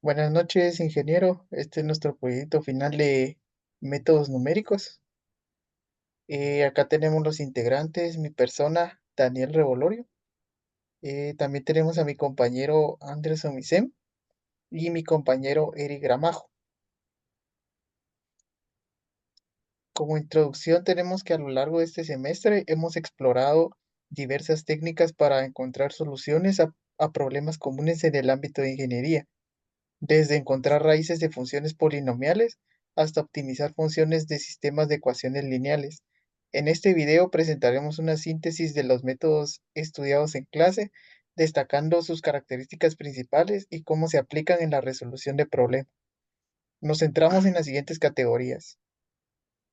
Buenas noches, ingeniero. Este es nuestro proyecto final de métodos numéricos. Acá tenemos los integrantes, mi persona, Daniel Revolorio. También tenemos a mi compañero Andrés Omicem y mi compañero Eric Gramajo. Como introducción, tenemos que a lo largo de este semestre hemos explorado diversas técnicas para encontrar soluciones a problemas comunes en el ámbito de ingeniería, desde encontrar raíces de funciones polinomiales hasta optimizar funciones de sistemas de ecuaciones lineales. En este video presentaremos una síntesis de los métodos estudiados en clase, destacando sus características principales y cómo se aplican en la resolución de problemas. Nos centramos en las siguientes categorías.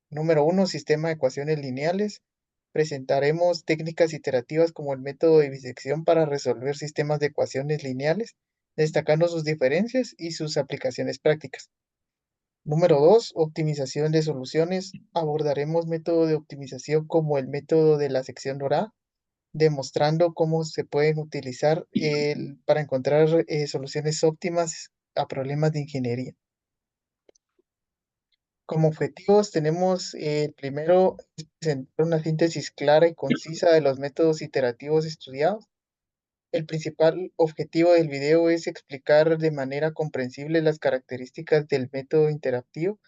Número uno, sistema de ecuaciones lineales. Presentaremos técnicas iterativas como el método de bisección para resolver sistemas de ecuaciones lineales, destacando sus diferencias y sus aplicaciones prácticas. Número 2, optimización de soluciones. Abordaremos método de optimización como el método de la sección dorada, demostrando cómo se pueden utilizar para encontrar soluciones óptimas a problemas de ingeniería. Como objetivos tenemos primero es presentar una síntesis clara y concisa de los métodos iterativos estudiados. El principal objetivo del video es explicar de manera comprensible las características del método interactivo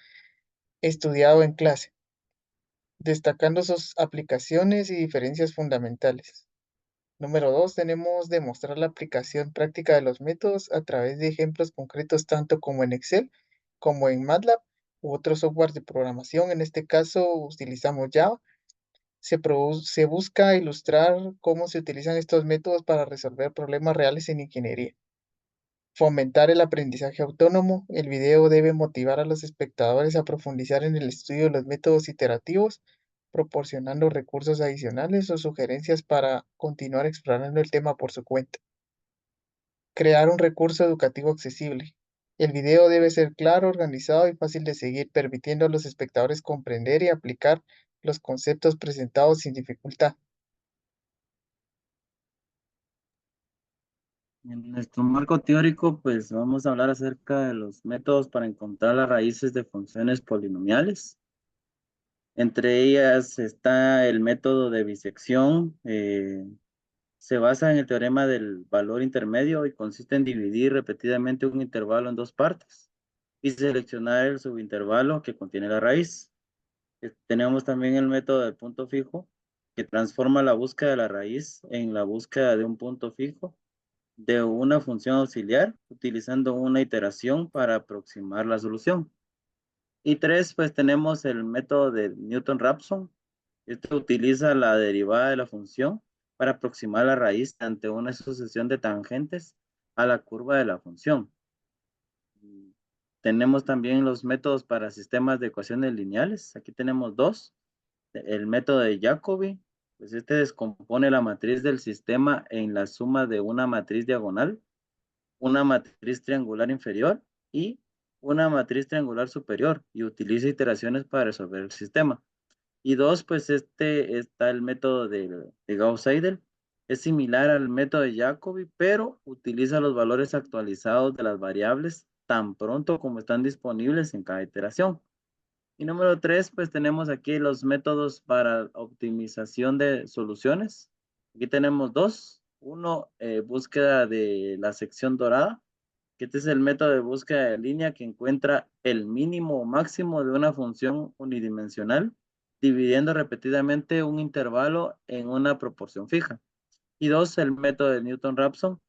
estudiado en clase, destacando sus aplicaciones y diferencias fundamentales. Número 2, tenemos demostrar la aplicación práctica de los métodos a través de ejemplos concretos tanto como en Excel como en MATLAB u otros softwares de programación. En este caso utilizamos Java. Se busca ilustrar cómo se utilizan estos métodos para resolver problemas reales en ingeniería. Fomentar el aprendizaje autónomo. El video debe motivar a los espectadores a profundizar en el estudio de los métodos iterativos, proporcionando recursos adicionales o sugerencias para continuar explorando el tema por su cuenta. Crear un recurso educativo accesible. El video debe ser claro, organizado y fácil de seguir, permitiendo a los espectadores comprender y aplicar los conceptos presentados sin dificultad. En nuestro marco teórico, pues vamos a hablar acerca de los métodos para encontrar las raíces de funciones polinomiales. Entre ellas está el método de bisección. Se basa en el teorema del valor intermedio y consiste en dividir repetidamente un intervalo en dos partes y seleccionar el subintervalo que contiene la raíz. Tenemos también el método del punto fijo, que transforma la búsqueda de la raíz en la búsqueda de un punto fijo de una función auxiliar utilizando una iteración para aproximar la solución. Y tres, pues tenemos el método de Newton-Raphson. Este utiliza la derivada de la función para aproximar la raíz ante una sucesión de tangentes a la curva de la función. Tenemos también los métodos para sistemas de ecuaciones lineales. Aquí tenemos dos. El método de Jacobi, pues este descompone la matriz del sistema en la suma de una matriz diagonal, una matriz triangular inferior y una matriz triangular superior y utiliza iteraciones para resolver el sistema. Y dos, pues este está el método de Gauss-Seidel. Es similar al método de Jacobi, pero utiliza los valores actualizados de las variables tan pronto como están disponibles en cada iteración. Y número tres, pues tenemos aquí los métodos para optimización de soluciones. Aquí tenemos dos. Uno, búsqueda de la sección dorada, que este es el método de búsqueda de línea que encuentra el mínimo o máximo de una función unidimensional, dividiendo repetidamente un intervalo en una proporción fija. Y dos, el método de Newton-Raphson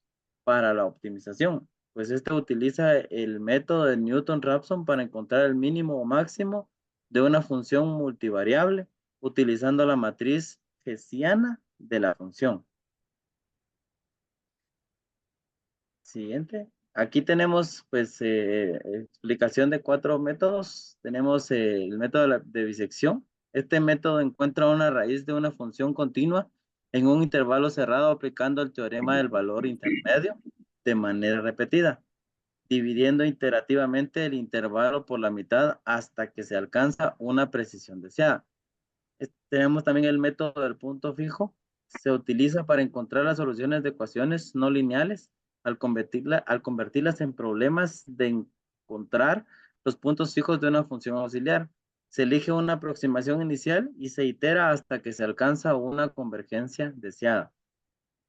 para la optimización. Pues este utiliza el método de Newton-Raphson para encontrar el mínimo o máximo de una función multivariable utilizando la matriz hessiana de la función. Siguiente. Aquí tenemos pues explicación de cuatro métodos. Tenemos el método de bisección. Este método encuentra una raíz de una función continua en un intervalo cerrado aplicando el teorema del valor intermedio de manera repetida, dividiendo iterativamente el intervalo por la mitad hasta que se alcanza una precisión deseada. Tenemos también el método del punto fijo. Se utiliza para encontrar las soluciones de ecuaciones no lineales al convertirlas en problemas de encontrar los puntos fijos de una función auxiliar. Se elige una aproximación inicial y se itera hasta que se alcanza una convergencia deseada.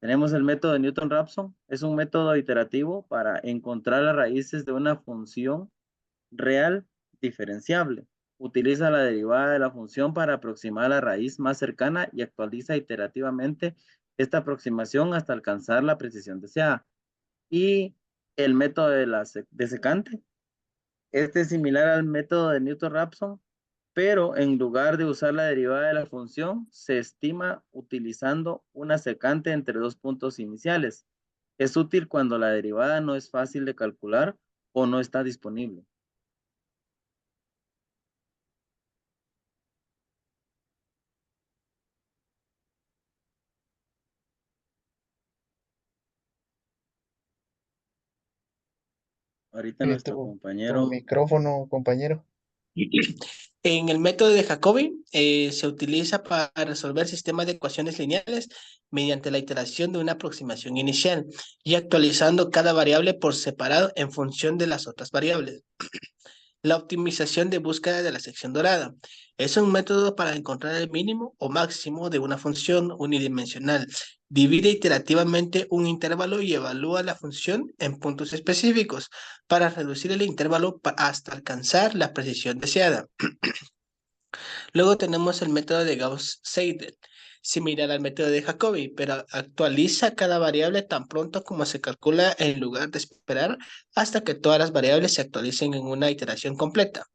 Tenemos el método de Newton-Raphson. Es un método iterativo para encontrar las raíces de una función real diferenciable. Utiliza la derivada de la función para aproximar la raíz más cercana y actualiza iterativamente esta aproximación hasta alcanzar la precisión deseada. Y el método de secante. Este es similar al método de Newton-Raphson, pero en lugar de usar la derivada de la función, se estima utilizando una secante entre dos puntos iniciales. Es útil cuando la derivada no es fácil de calcular o no está disponible. Ahorita nuestro Tu compañero, micrófono, compañero. En el método de Jacobi se utiliza para resolver sistemas de ecuaciones lineales mediante la iteración de una aproximación inicial y actualizando cada variable por separado en función de las otras variables. La optimización de búsqueda de la sección dorada es un método para encontrar el mínimo o máximo de una función unidimensional. Divide iterativamente un intervalo y evalúa la función en puntos específicos para reducir el intervalo hasta alcanzar la precisión deseada. Luego tenemos el método de Gauss-Seidel, similar al método de Jacobi, pero actualiza cada variable tan pronto como se calcula en lugar de esperar hasta que todas las variables se actualicen en una iteración completa.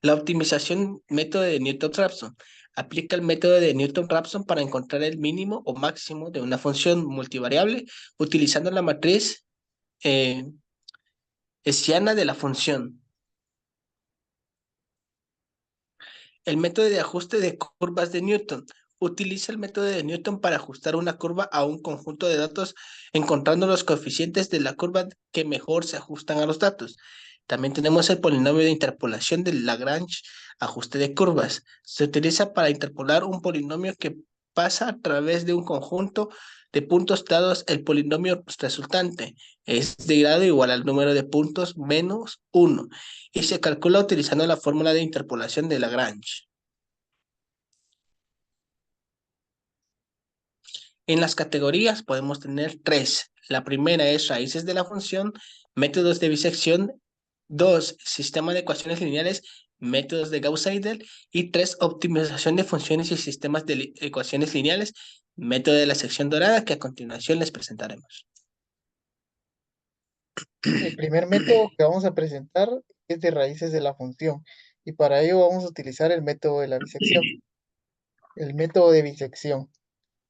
La optimización método de Newton-Raphson. Aplica el método de Newton-Raphson para encontrar el mínimo o máximo de una función multivariable utilizando la matriz eh, hessiana de la función. El método de ajuste de curvas de Newton. Utiliza el método de Newton para ajustar una curva a un conjunto de datos, encontrando los coeficientes de la curva que mejor se ajustan a los datos. También tenemos el polinomio de interpolación de Lagrange, ajuste de curvas. Se utiliza para interpolar un polinomio que pasa a través de un conjunto de puntos dados el polinomio resultante. Es de grado igual al número de puntos menos 1 y se calcula utilizando la fórmula de interpolación de Lagrange. En las categorías podemos tener tres. La primera es raíces de la función, métodos de bisección, dos, sistema de ecuaciones lineales, métodos de Gauss-Seidel, y tres, optimización de funciones y sistemas de ecuaciones lineales, método de la sección dorada, que a continuación les presentaremos. El primer método que vamos a presentar es de raíces de la función y para ello vamos a utilizar el método de la bisección. El método de bisección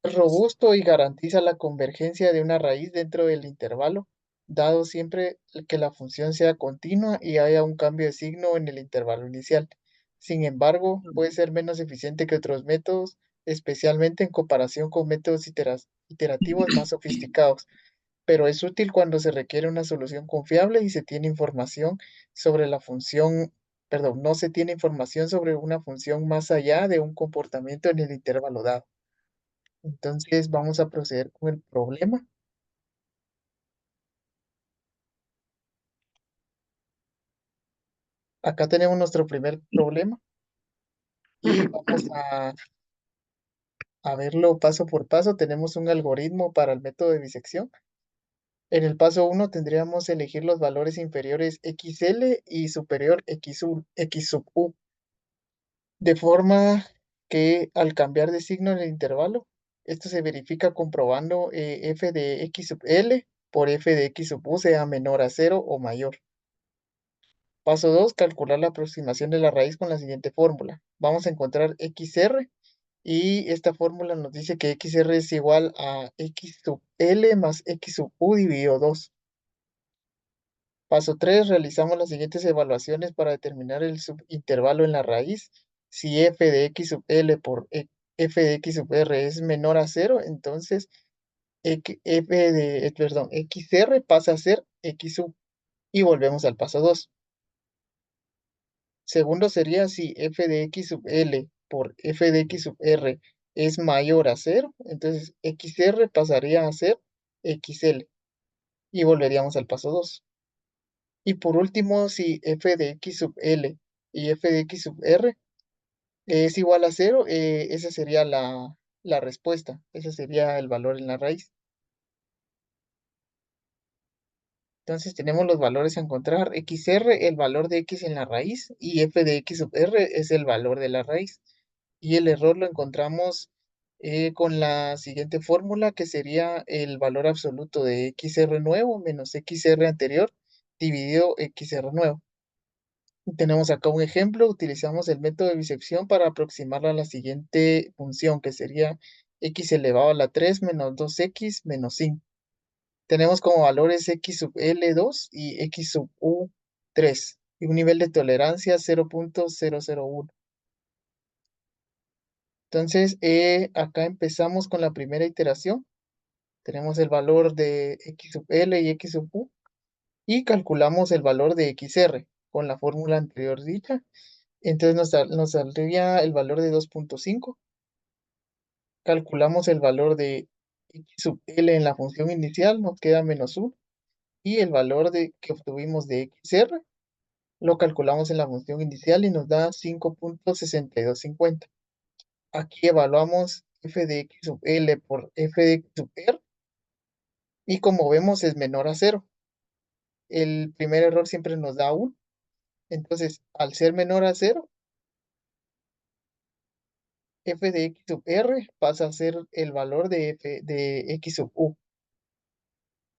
es robusto y garantiza la convergencia de una raíz dentro del intervalo, dado siempre que la función sea continua y haya un cambio de signo en el intervalo inicial. Sin embargo, puede ser menos eficiente que otros métodos, especialmente en comparación con métodos iterativos más sofisticados, pero es útil cuando se requiere una solución confiable y se tiene información sobre la función, perdón, no se tiene información sobre una función más allá de un comportamiento en el intervalo dado. Entonces vamos a proceder con el problema. Acá tenemos nuestro primer problema y vamos a verlo paso por paso. Tenemos un algoritmo para el método de bisección. En el paso 1 tendríamos elegir los valores inferiores XL y superior X sub U, de forma que al cambiar de signo en el intervalo, esto se verifica comprobando f de X sub L por f de X sub U sea menor a 0 o mayor. Paso 2, calcular la aproximación de la raíz con la siguiente fórmula. Vamos a encontrar XR y esta fórmula nos dice que XR es igual a X sub L más X sub U dividido 2. Paso 3, realizamos las siguientes evaluaciones para determinar el subintervalo en la raíz. Si f de X sub L por f de X sub R es menor a 0, entonces XR pasa a ser X sub. Y volvemos al paso 2. Segundo sería si f de X sub L por f de X sub R es mayor a 0, entonces XR pasaría a ser XL y volveríamos al paso 2. Y por último, si f de x sub L y f de x sub R es igual a 0, esa sería la respuesta, ese sería el valor en la raíz. Entonces tenemos los valores a encontrar, XR, el valor de X en la raíz, y f de X sub R es el valor de la raíz. Y el error lo encontramos con la siguiente fórmula, que sería el valor absoluto de XR nuevo menos XR anterior dividido XR nuevo. Tenemos acá un ejemplo, utilizamos el método de bisección para aproximarla a la siguiente función, que sería x elevado a la 3 menos 2x menos 5. Tenemos como valores x sub L2 y x sub U3 y un nivel de tolerancia 0.001. Entonces, acá empezamos con la primera iteración. Tenemos el valor de x sub L y x sub U y calculamos el valor de XR con la fórmula anterior dicha. Entonces nos saldría el valor de 2.5. Calculamos el valor de x sub L en la función inicial, nos queda menos 1. Y el valor que obtuvimos de XR lo calculamos en la función inicial y nos da 5.6250. Aquí evaluamos f de x sub L por f de x sub R y como vemos es menor a 0. El primer error siempre nos da 1. Entonces, al ser menor a 0, f de x sub R pasa a ser el valor de f de x sub U.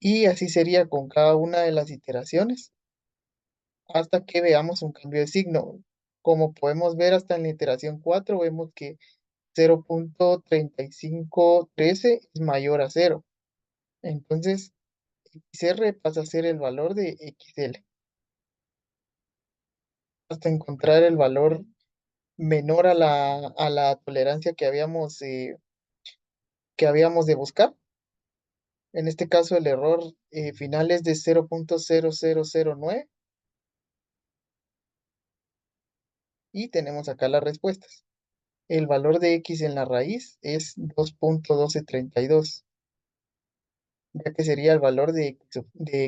Y así sería con cada una de las iteraciones hasta que veamos un cambio de signo. Como podemos ver hasta en la iteración 4, vemos que 0.3513 es mayor a 0. Entonces, XR pasa a ser el valor de XL hasta encontrar el valor menor a la tolerancia que habíamos de buscar. En este caso, el error final es de 0.0009 y tenemos acá las respuestas. El valor de X en la raíz es 2.1232, ya que sería el valor de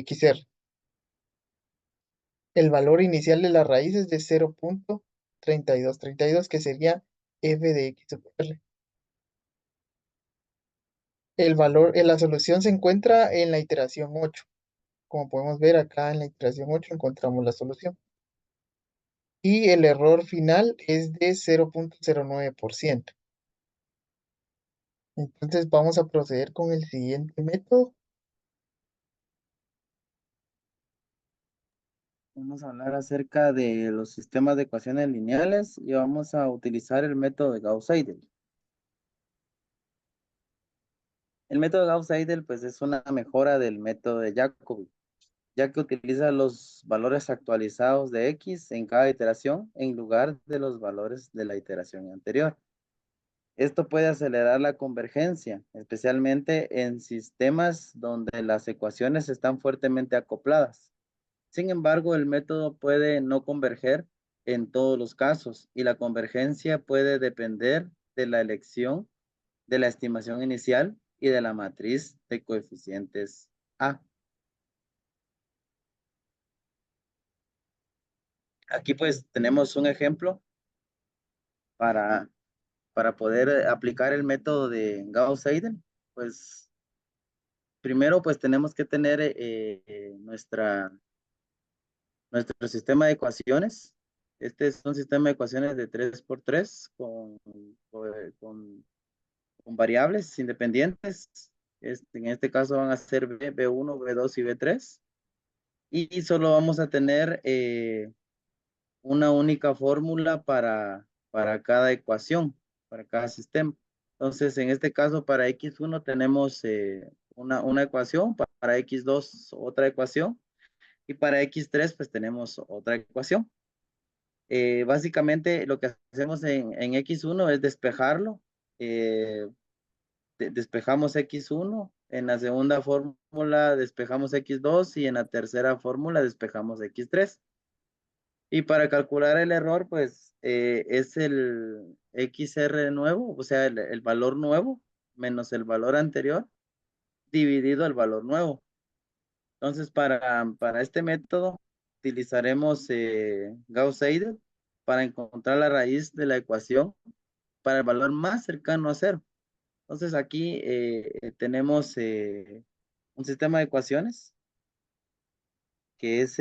XR. El valor inicial de la raíz es de 0.3232, que sería f de x sub r. El valor, la solución se encuentra en la iteración 8. Como podemos ver acá en la iteración 8 encontramos la solución. Y el error final es de 0.09%. Entonces vamos a proceder con el siguiente método. Vamos a hablar acerca de los sistemas de ecuaciones lineales y vamos a utilizar el método de Gauss-Seidel. El método de Gauss-Seidel pues es una mejora del método de Jacobi, ya que utiliza los valores actualizados de X en cada iteración en lugar de los valores de la iteración anterior. Esto puede acelerar la convergencia, especialmente en sistemas donde las ecuaciones están fuertemente acopladas. Sin embargo, el método puede no converger en todos los casos y la convergencia puede depender de la elección de la estimación inicial y de la matriz de coeficientes A. Aquí pues tenemos un ejemplo para, para poder aplicar el método de Gauss-Seidel. Pues primero pues tenemos que tener nuestro sistema de ecuaciones. Este es un sistema de ecuaciones de 3x3 con variables independientes. En este caso van a ser B1, B2 y B3. Y solo vamos a tener una única fórmula para cada ecuación, para cada sistema. Entonces, en este caso, para X1 tenemos una ecuación, para X2 otra ecuación, y para X3 pues tenemos otra ecuación. Básicamente lo que hacemos en X1 es despejarlo. Despejamos X1, en la segunda fórmula despejamos X2 y en la tercera fórmula despejamos X3. Y para calcular el error, pues es el XR nuevo, o sea, el valor nuevo menos el valor anterior dividido el valor nuevo. Entonces, para este método, utilizaremos Gauss-Seidel para encontrar la raíz de la ecuación para el valor más cercano a cero. Entonces, aquí tenemos un sistema de ecuaciones que es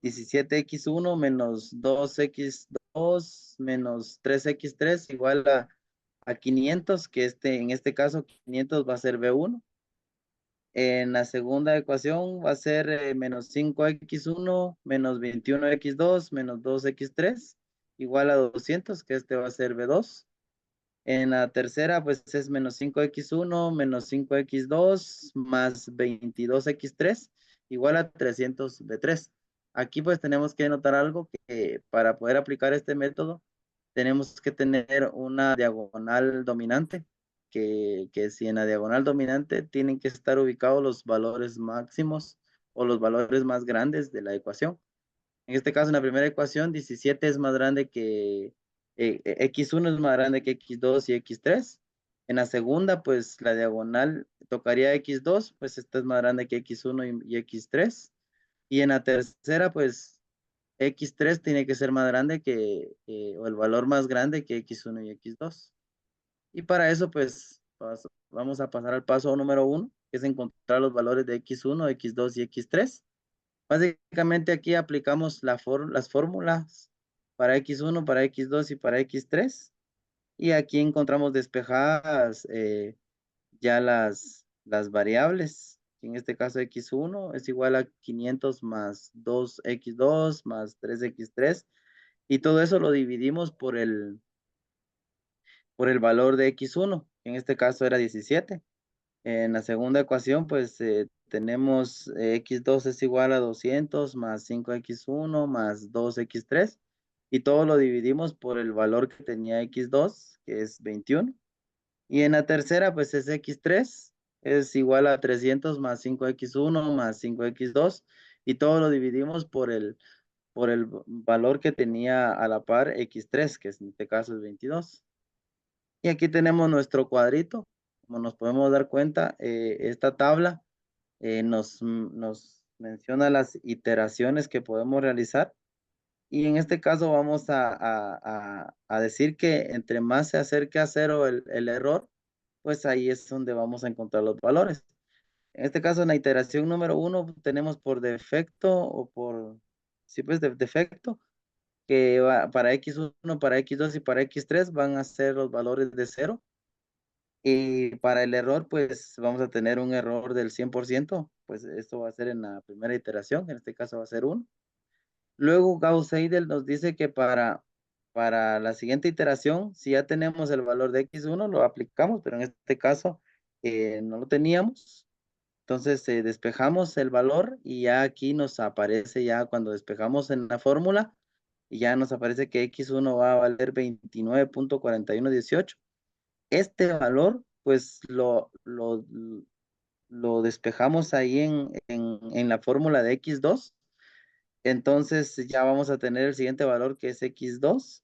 17x1 menos 2x2 menos 3x3 igual a 500, que en este caso 500 va a ser B1. En la segunda ecuación va a ser menos 5x1 menos 21x2 menos 2x3 igual a 200, que este va a ser B2. En la tercera, pues es menos 5x1 menos 5x2 más 22x3 igual a 300b3. Aquí pues tenemos que notar algo que para poder aplicar este método tenemos que tener una diagonal dominante, que si en la diagonal dominante tienen que estar ubicados los valores máximos o los valores más grandes de la ecuación. En este caso, en la primera ecuación, 17 es más grande que x1 es más grande que x2 y x3. En la segunda, pues la diagonal tocaría x2, pues esta es más grande que x1 y x3. Y en la tercera, pues x3 tiene que ser más grande o el valor más grande que x1 y x2. Y para eso, pues vamos a pasar al paso número 1, que es encontrar los valores de x1, x2 y x3. Básicamente aquí aplicamos las fórmulas para x1, para x2 y para x3. Y aquí encontramos despejadas ya las variables. En este caso x1 es igual a 500 más 2x2 más 3x3. Y todo eso lo dividimos por el valor de x1. En este caso era 17. En la segunda ecuación, pues tenemos x2 es igual a 200 más 5x1 más 2x3 y todo lo dividimos por el valor que tenía x2, que es 21. Y en la tercera, pues es x3 es igual a 300 más 5x1 más 5x2 y todo lo dividimos por el valor que tenía a la par x3, que en este caso es 22. Y aquí tenemos nuestro cuadrito. Como nos podemos dar cuenta, esta tabla nos menciona las iteraciones que podemos realizar. Y en este caso vamos a decir que entre más se acerque a cero el error, pues ahí es donde vamos a encontrar los valores. En este caso, en la iteración número 1, tenemos por defecto sí, pues de defecto, que para x1, para x2 y para x3 van a ser los valores de cero. Y para el error, pues vamos a tener un error del 100%, pues esto va a ser en la primera iteración, en este caso va a ser 1. Luego Gauss-Seidel nos dice que para la siguiente iteración, si ya tenemos el valor de x1, lo aplicamos, pero en este caso no lo teníamos. Entonces despejamos el valor y ya aquí nos aparece, ya cuando despejamos en la fórmula, y ya nos aparece que x1 va a valer 29.4118. Este valor, pues lo despejamos ahí en la fórmula de x2. Entonces ya vamos a tener el siguiente valor que es x2.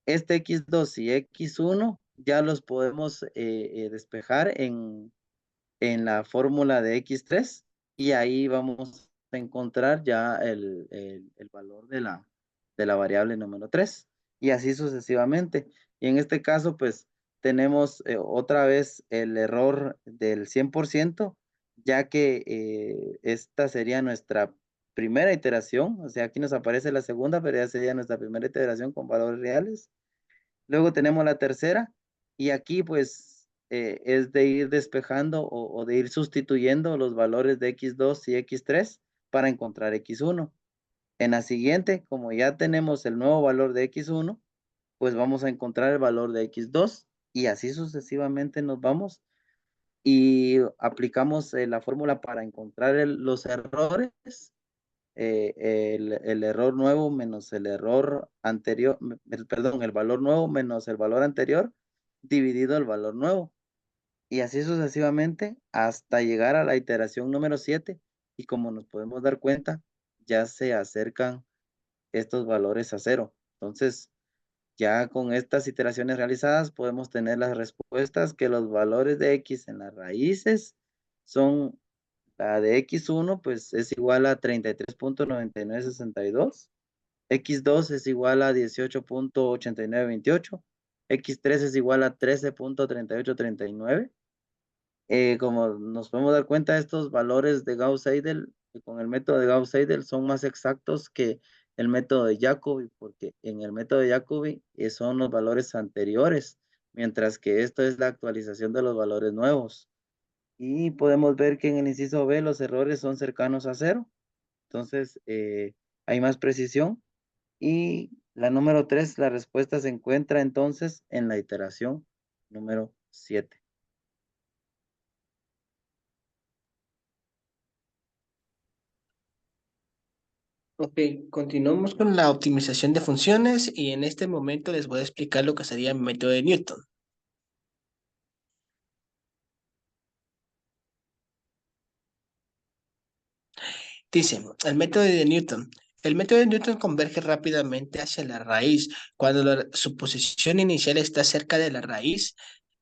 Este x2 y x1 ya los podemos despejar en la fórmula de x3 y ahí vamos a encontrar ya el valor de la variable número 3 y así sucesivamente. Y en este caso, pues tenemos otra vez el error del 100%, ya que esta sería nuestra primera iteración, o sea, aquí nos aparece la segunda, pero ya sería nuestra primera iteración con valores reales. Luego tenemos la tercera y aquí pues es de ir despejando o de ir sustituyendo los valores de x2 y x3 para encontrar x1. En la siguiente, como ya tenemos el nuevo valor de x1, pues vamos a encontrar el valor de x2 y así sucesivamente nos vamos y aplicamos la fórmula para encontrar los errores, el error nuevo menos el error anterior, perdón, el valor nuevo menos el valor anterior dividido el valor nuevo. Y así sucesivamente hasta llegar a la iteración número 7. Y como nos podemos dar cuenta, ya se acercan estos valores a cero. Entonces, Ya con estas iteraciones realizadas podemos tener las respuestas que los valores de x en las raíces son, la de x1 pues es igual a 33.9962, x2 es igual a 18.8928, x3 es igual a 13.3839. Como nos podemos dar cuenta, estos valores de Gauss-Seidel con el método de Gauss-Seidel son más exactos que el método de Jacobi, porque en el método de Jacobi son los valores anteriores, mientras que esto es la actualización de los valores nuevos. Y podemos ver que en el inciso B los errores son cercanos a cero, entonces hay más precisión. Y la número 3, la respuesta se encuentra entonces en la iteración número 7. Ok, continuamos con la optimización de funciones y en este momento les voy a explicar lo que sería el método de Newton. Dice, el método de Newton. El método de Newton converge rápidamente hacia la raíz cuando su posición inicial está cerca de la raíz,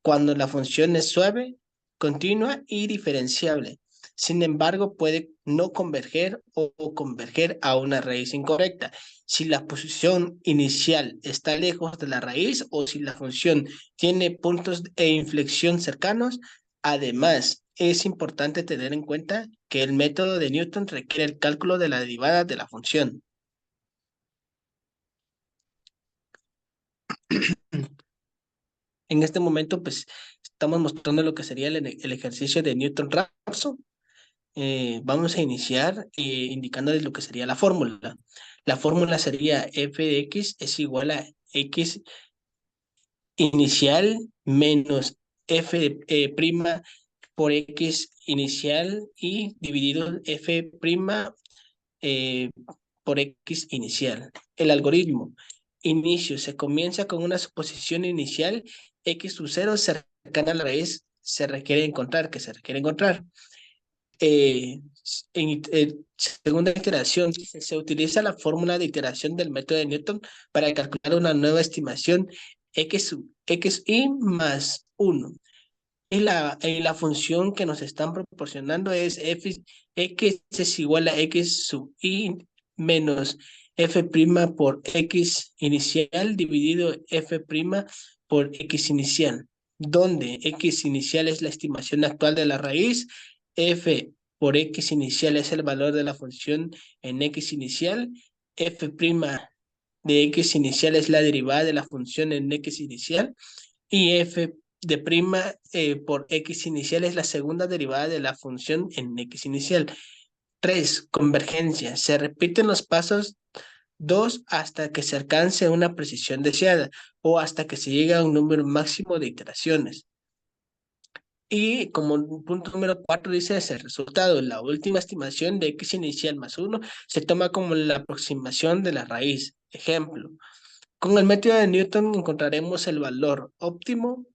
cuando la función es suave, continua y diferenciable. Sin embargo, puede no converger o converger a una raíz incorrecta si la posición inicial está lejos de la raíz o si la función tiene puntos de inflexión cercanos. Además, es importante tener en cuenta que el método de Newton requiere el cálculo de la derivada de la función. En este momento, pues, estamos mostrando lo que sería el ejercicio de Newton-Raphson. Vamos a iniciar indicándoles lo que sería la fórmula. La fórmula sería f de x es igual a x inicial menos f prima por x inicial y dividido f prima eh, por x inicial. El algoritmo. Inicio. Se comienza con una suposición inicial x sub 0 cercana a la raíz se requiere encontrar, que se requiere encontrar. Segunda iteración, se utiliza la fórmula de iteración del método de Newton para calcular una nueva estimación x sub xi más 1. Y la función que nos están proporcionando es x es igual a x sub i menos f' por x inicial dividido f' por x inicial, donde x inicial es la estimación actual de la raíz, f por x inicial es el valor de la función en x inicial, f' de x inicial es la derivada de la función en x inicial, y f de prima por x inicial es la segunda derivada de la función en x inicial. 3. Convergencia. Se repiten los pasos 2 hasta que se alcance una precisión deseada o hasta que se llegue a un número máximo de iteraciones. Y como punto número 4 dice ese resultado, la última estimación de x inicial más 1 se toma como la aproximación de la raíz. Ejemplo, con el método de Newton encontraremos el valor óptimo,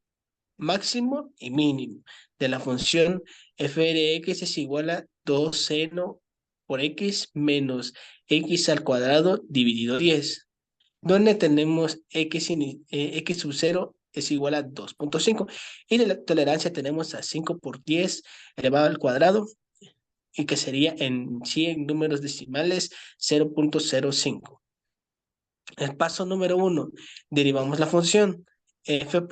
máximo y mínimo de la función f de x es igual a 2 seno por x menos x al cuadrado dividido 10, donde tenemos x sub 0 es igual a 2.5 y de la tolerancia tenemos a 5 por 10 elevado al cuadrado y que sería en 100 números decimales 0.05. El paso número 1, derivamos la función f'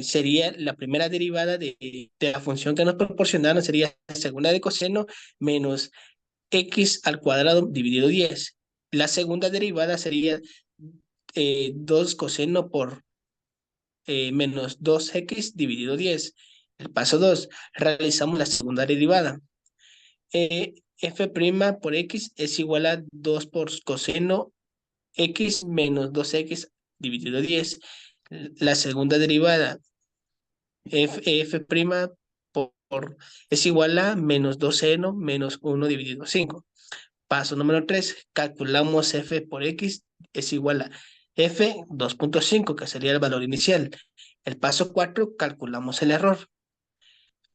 sería la primera derivada de la función que nos proporcionaron, sería la segunda de coseno menos x al cuadrado dividido 10. La segunda derivada sería 2 coseno por menos 2x dividido 10. El paso 2, realizamos la segunda derivada. F' por x es igual a 2 por coseno x menos 2x dividido 10. La segunda derivada, f' es igual a menos 2 seno menos 1 dividido 5. Paso número 3, calculamos f por x es igual a f 2.5, que sería el valor inicial. El paso 4, calculamos el error.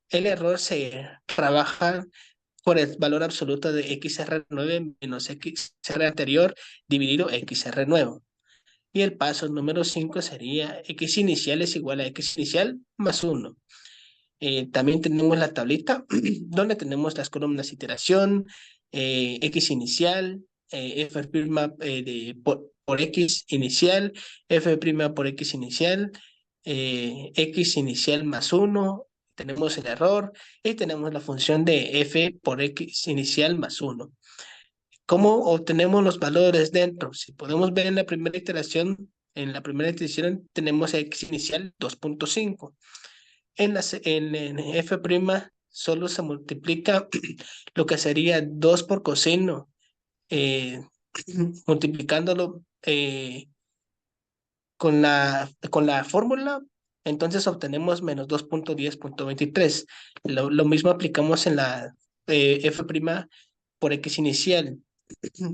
El error se trabaja por el valor absoluto de XR9 menos XR anterior dividido XR nuevo. Y el paso número 5 sería x inicial es igual a x inicial más 1. También tenemos la tablita donde tenemos las columnas iteración, x inicial, f' por x inicial, f' por x inicial, x inicial más 1, tenemos el error y tenemos la función de f por x inicial más 1. ¿Cómo obtenemos los valores dentro? Si podemos ver en la primera iteración tenemos x inicial 2.5. En f' solo se multiplica lo que sería 2 por coseno, eh, multiplicándolo con la fórmula, entonces obtenemos menos 2.10.23. Lo mismo aplicamos en la f' por x inicial,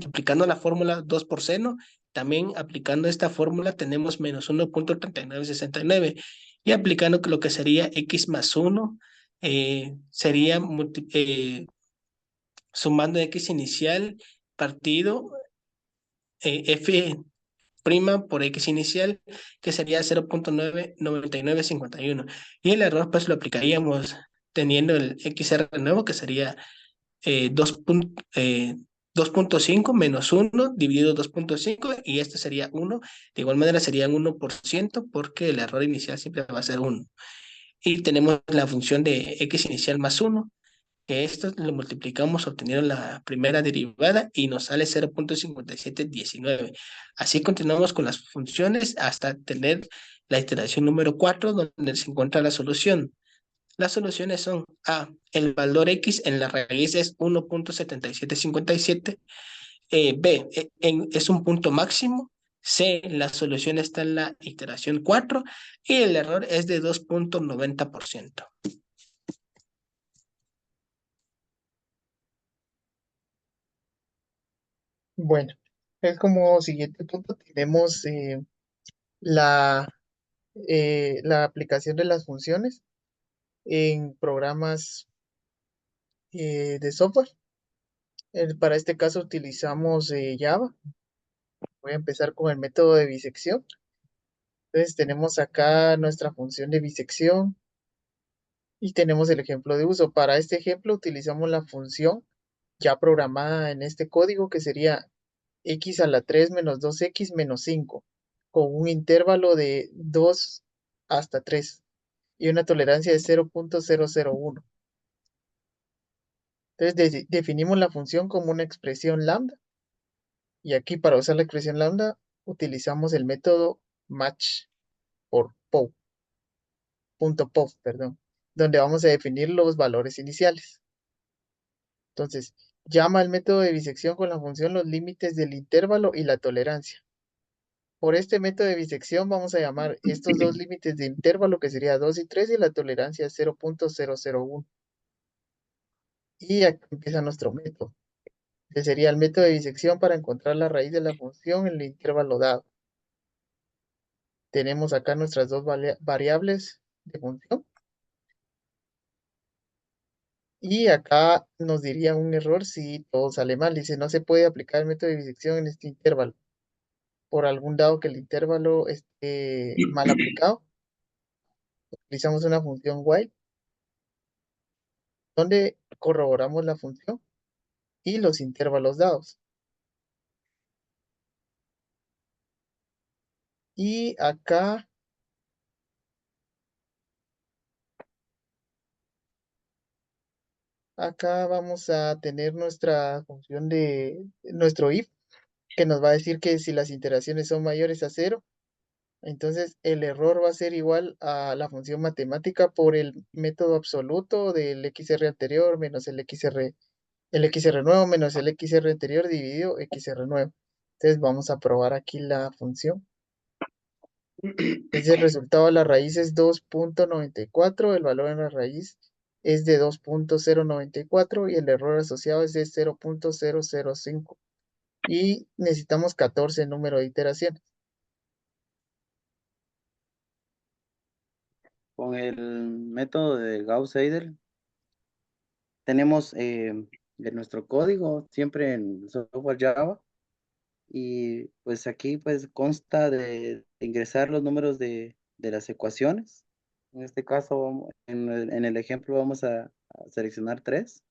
aplicando la fórmula 2 por seno, también aplicando esta fórmula tenemos menos 1.3969 y aplicando lo que sería x más 1, sería sumando x inicial partido f' por x inicial, que sería 0.99951. Y el error pues lo aplicaríamos teniendo el XR nuevo, que sería 2.5 menos 1 dividido 2.5 y esto sería 1. De igual manera sería 1% porque el error inicial siempre va a ser 1. Y tenemos la función de x inicial más 1, que esto lo multiplicamos obteniendo la primera derivada y nos sale 0.5719. Así continuamos con las funciones hasta tener la iteración número 4 donde se encuentra la solución. Las soluciones son A, el valor X en la raíz es 1.7757, B, es un punto máximo, C, la solución está en la iteración 4 y el error es de 2.90%. Bueno, es como siguiente punto tenemos la, la aplicación de las funciones en programas de software. Para este caso utilizamos Java. Voy a empezar con el método de bisección. Entonces tenemos acá nuestra función de bisección y tenemos el ejemplo de uso. Para este ejemplo utilizamos la función ya programada en este código que sería x a la 3 menos 2x menos 5 con un intervalo de 2 hasta 3 y una tolerancia de 0.001. Entonces definimos la función como una expresión lambda y aquí para usar la expresión lambda utilizamos el método match por pov, perdón, donde vamos a definir los valores iniciales. Entonces, llama al método de bisección con la función los límites del intervalo y la tolerancia. Por este método de bisección vamos a llamar estos dos límites de intervalo que sería 2 y 3 y la tolerancia es 0.001. Y aquí empieza nuestro método, que sería el método de bisección para encontrar la raíz de la función en el intervalo dado. Tenemos acá nuestras dos variables de función. Y acá nos diría un error si todo sale mal. Dice, no se puede aplicar el método de bisección en este intervalo. Por algún dado que el intervalo esté mal aplicado, utilizamos una función while, donde corroboramos la función y los intervalos dados. Y acá vamos a tener nuestra función de nuestro if, que nos va a decir que si las iteraciones son mayores a 0, entonces el error va a ser igual a la función matemática por el método absoluto del XR anterior menos el XR nuevo menos el XR anterior dividido XR nuevo. Entonces vamos a probar aquí la función. Entonces el resultado de la raíz es 2.94, el valor en la raíz es de 2.094 y el error asociado es de 0.005. Y necesitamos 14 número de iteraciones. Con el método de Gauss-Seidel tenemos en nuestro código, siempre en software Java, Y pues aquí pues consta de ingresar los números de las ecuaciones. En este caso, en el ejemplo vamos a seleccionar 3.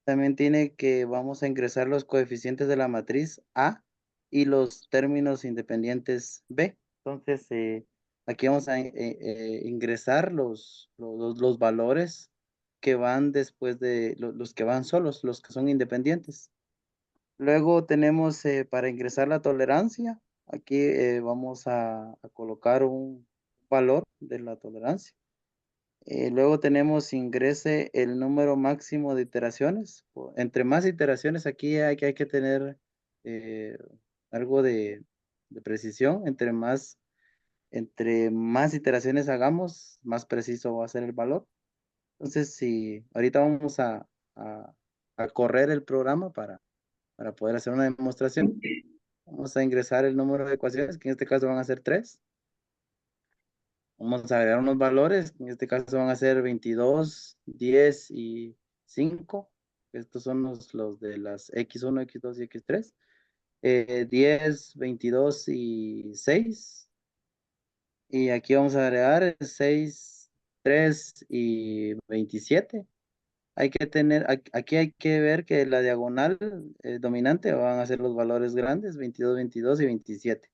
También tiene que vamos a ingresar los coeficientes de la matriz A y los términos independientes B. Entonces, aquí vamos a ingresar los valores que van después de los que van solos, los que son independientes. Luego tenemos para ingresar la tolerancia. Aquí vamos a colocar un valor de la tolerancia. Luego tenemos ingrese el número máximo de iteraciones. Entre más iteraciones aquí hay que tener eh, algo de precisión. Entre más iteraciones hagamos, más preciso va a ser el valor. Entonces, si ahorita vamos a- a correr el programa para poder hacer una demostración, vamos a ingresar el número de ecuaciones, que en este caso van a ser 3. Vamos a agregar unos valores, en este caso van a ser 22, 10 y 5. Estos son los de las X1, X2 y X3. 10, 22 y 6. Y aquí vamos a agregar 6, 3 y 27. Aquí hay que ver que la diagonal dominante van a ser los valores grandes, 22, 22 y 27.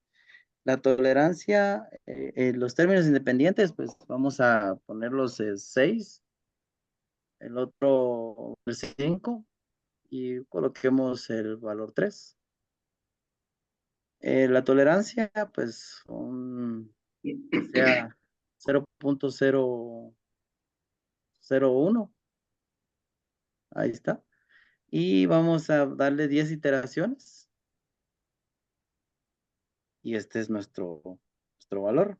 La tolerancia, los términos independientes, pues vamos a ponerlos 6, el otro 5 y coloquemos el valor 3. La tolerancia, pues que sea 0.001, ahí está. Y vamos a darle 10 iteraciones y este es nuestro valor.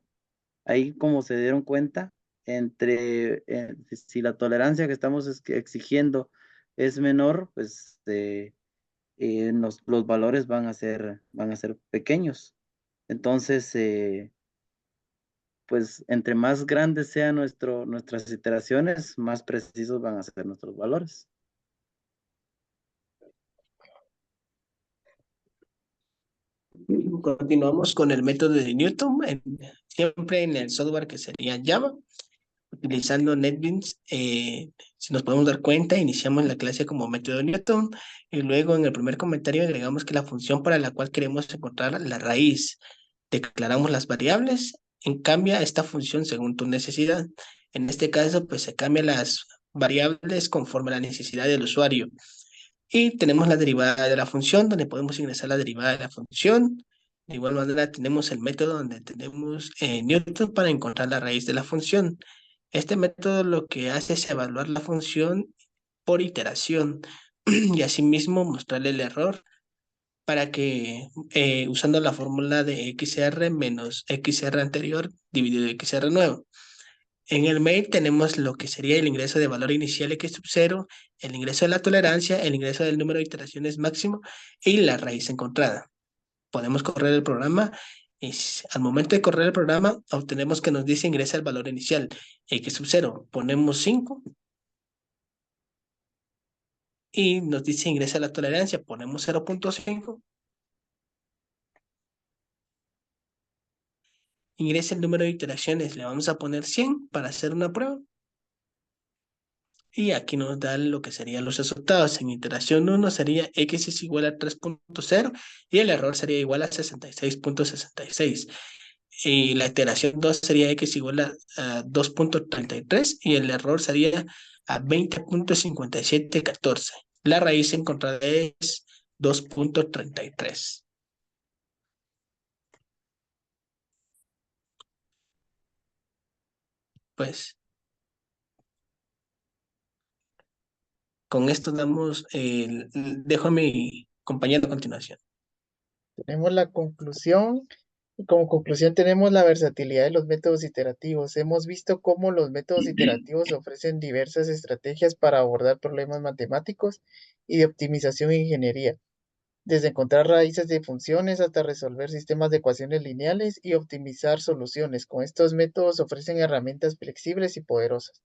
Ahí, como se dieron cuenta, si la tolerancia que estamos exigiendo es menor, pues los valores van a ser pequeños. Entonces, pues entre más grandes sean nuestras iteraciones, más precisos van a ser nuestros valores. Continuamos con el método de Newton, siempre en el software que sería Java, utilizando NetBeans. Si nos podemos dar cuenta, iniciamos la clase como método Newton y luego en el primer comentario agregamos que la función para la cual queremos encontrar la raíz. Declaramos las variables, en cambio esta función según tu necesidad. En este caso, pues se cambian las variables conforme a la necesidad del usuario. Y tenemos la derivada de la función, donde podemos ingresar la derivada de la función. De igual manera, tenemos el método donde tenemos Newton para encontrar la raíz de la función. Este método lo que hace es evaluar la función por iteración y asimismo mostrarle el error para que usando la fórmula de XR menos XR anterior dividido XR nuevo. En el mail tenemos lo que sería el ingreso de valor inicial X sub 0, el ingreso de la tolerancia, el ingreso del número de iteraciones máximo y la raíz encontrada. Podemos correr el programa y al momento de correr el programa obtenemos que nos dice ingresa el valor inicial X sub 0. Ponemos 5 y nos dice ingresa la tolerancia. Ponemos 0.5. Ingresa el número de iteraciones. Le vamos a poner 100 para hacer una prueba. Y aquí nos da lo que serían los resultados. En iteración 1 sería x es igual a 3.0 y el error sería igual a 66.66. Y la iteración 2 sería x igual a 2.33 y el error sería a 20.5714. La raíz encontrada es 2.33. Pues con esto dejo a mi compañero a continuación. Tenemos la conclusión. Y como conclusión tenemos la versatilidad de los métodos iterativos. Hemos visto cómo los métodos iterativos ofrecen diversas estrategias para abordar problemas matemáticos y de optimización e ingeniería, desde encontrar raíces de funciones hasta resolver sistemas de ecuaciones lineales y optimizar soluciones. Con estos métodos ofrecen herramientas flexibles y poderosas.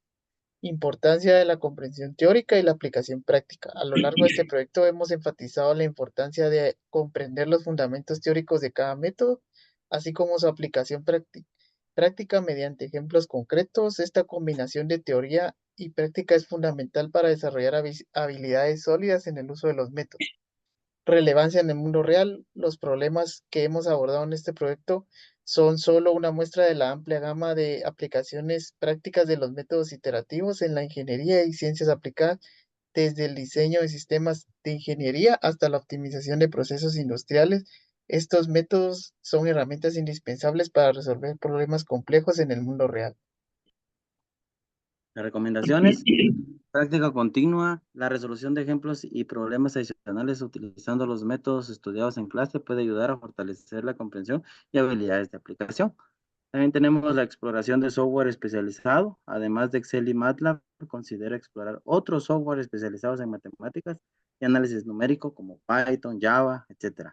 Importancia de la comprensión teórica y la aplicación práctica. A lo largo de este proyecto hemos enfatizado la importancia de comprender los fundamentos teóricos de cada método, así como su aplicación práctica mediante ejemplos concretos. Esta combinación de teoría y práctica es fundamental para desarrollar habilidades sólidas en el uso de los métodos. Relevancia en el mundo real. Los problemas que hemos abordado en este proyecto son solo una muestra de la amplia gama de aplicaciones prácticas de los métodos iterativos en la ingeniería y ciencias aplicadas, desde el diseño de sistemas de ingeniería hasta la optimización de procesos industriales. Estos métodos son herramientas indispensables para resolver problemas complejos en el mundo real. Las recomendaciones: práctica continua, la resolución de ejemplos y problemas adicionales utilizando los métodos estudiados en clase puede ayudar a fortalecer la comprensión y habilidades de aplicación. También tenemos la exploración de software especializado. Además de Excel y MATLAB, considera explorar otros software especializados en matemáticas y análisis numérico como Python, Java, etc.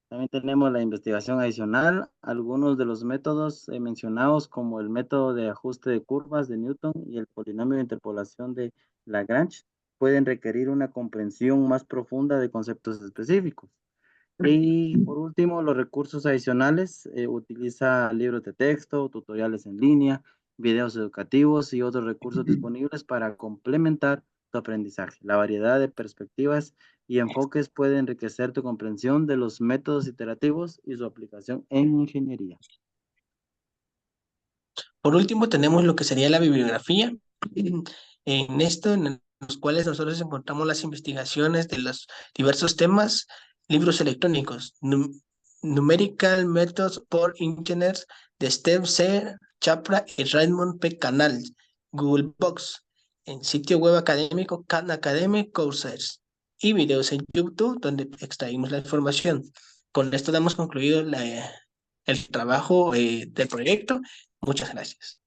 También tenemos la investigación adicional. Algunos de los métodos mencionados, como el método de ajuste de curvas de Newton y el polinomio de interpolación de Lagrange, pueden requerir una comprensión más profunda de conceptos específicos. Y por último, los recursos adicionales: utiliza libros de texto, tutoriales en línea, videos educativos y otros recursos disponibles para complementar tu aprendizaje. La variedad de perspectivas y enfoques puede enriquecer tu comprensión de los métodos iterativos y su aplicación en ingeniería. Por último, tenemos lo que sería la bibliografía. En esto, en los cuales nosotros encontramos las investigaciones de los diversos temas, libros electrónicos, Numerical Methods for Engineers de Steve C. Chapra y Raymond P. Canal, Google Books, en sitio web académico Khan Academy Courses y videos en YouTube donde extraímos la información. Con esto damos concluido el trabajo del proyecto. Muchas gracias.